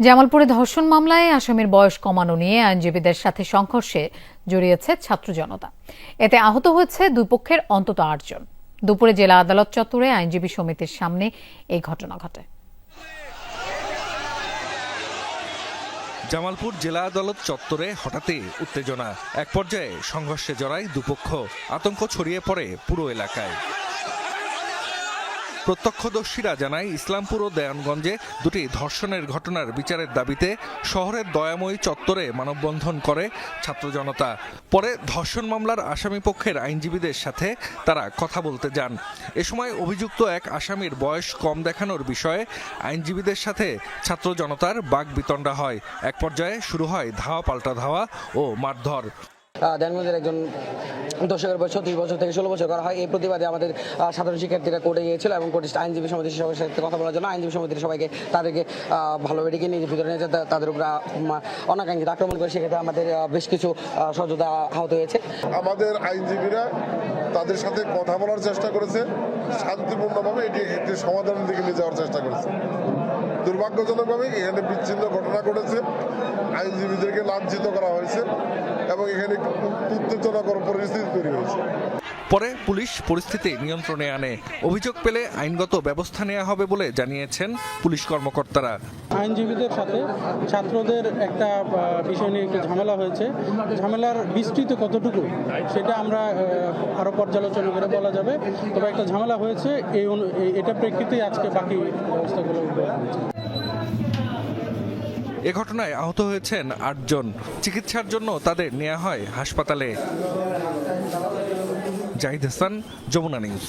জামালপুরে ধর্ষণ মামলায় আসামির বয়স কমানো নিয়ে আইনজীবীদের সাথে সংঘর্ষে জড়িয়েছে ছাত্র জনতা। এতে আহত হয়েছে দুই পক্ষের অন্তত ৮ জন। দুপুরে জেলা আদালত চত্বরে আইনজীবী সমিতির সামনে এই ঘটনা ঘটে। জামালপুর জেলা আদালত চত্বরে হঠাৎই উত্তেজনা, এক পর্যায়ে সংঘর্ষে জড়ায় দুপক্ষ। আতঙ্ক ছড়িয়ে পড়ে পুরো এলাকায়। প্রত্যক্ষদর্শীরা জানায়, ইসলামপুর ও দেওয়ানগঞ্জে দুটি ধর্ষণের ঘটনার বিচারের দাবিতে শহরের দয়াময়ী চত্বরে মানববন্ধন করে ছাত্র জনতা। পরে ধর্ষণ মামলার আসামিপক্ষের আইনজীবীদের সাথে তারা কথা বলতে যান। এ সময় অভিযুক্ত এক আসামির বয়স কম দেখানোর বিষয়ে আইনজীবীদের সাথে ছাত্র জনতার বাকবিতণ্ডা হয়। এক পর্যায়ে শুরু হয় ধাওয়া পাল্টা ধাওয়া ও মারধর। দেওয়ানগঞ্জের একজন দর্শকের বয়স 30 বছর থেকে 16 বছর করা হয়। এই প্রতিবাদে আমাদের সাধারণ শিক্ষার্থীরা কোর্টে গিয়েছিল এবং কোর্টে আইনজীবী সমিতির সবার সাথে কথা বলার জন্য আইনজীবী সমিতির সবাইকে তাদেরকে ভালোভাবে ডেকে নিয়ে ভিতরে নিয়ে যেতে তাদের উপর অনাকাঙ্ক্ষিত আক্রমণ করে, সেক্ষেত্রে আমাদের বেশ কিছু সহযোদ্ধা আহত হয়েছে। আমাদের আইনজীবীরা তাদের সাথে কথা বলার চেষ্টা করেছে, শান্তিপূর্ণভাবে এটি সমাধানের দিকে নিয়ে যাওয়ার চেষ্টা করেছে। দুর্ভাগ্যজনকভাবে এখানে বিচ্ছিন্ন ঘটনা ঘটেছে, আইনজীবীদেরকে লাঞ্ছিত করা হয়েছে এবং এখানে উত্তেজনাকর পরিস্থিতি তৈরি হয়েছে। পরে পুলিশ পরিস্থিতি নিয়ন্ত্রণে আনে। অভিযোগ পেলে আইনগত ব্যবস্থা নেওয়া হবে বলে জানিয়েছেন পুলিশ কর্মকর্তারা। আইনজীবীদের সাথে ছাত্রদের একটা বিষয় নিয়ে একটু ঝামেলা হয়েছে। ঝামেলার বিস্তৃত কতটুকু সেটা আমরা আরো পর্যালোচনা করে বলা যাবে, তবে একটা ঝামেলা হয়েছে, এটা প্রেক্ষিতে আজকে বাকি ব্যবস্থাগুলো গ্রহণ হয়েছে। এ ঘটনায় আহত হয়েছেন ৮ জন। চিকিৎসার জন্য তাদের নেওয়া হয় হাসপাতালে। জাহিদ হাসান, যমুনা নিউজ।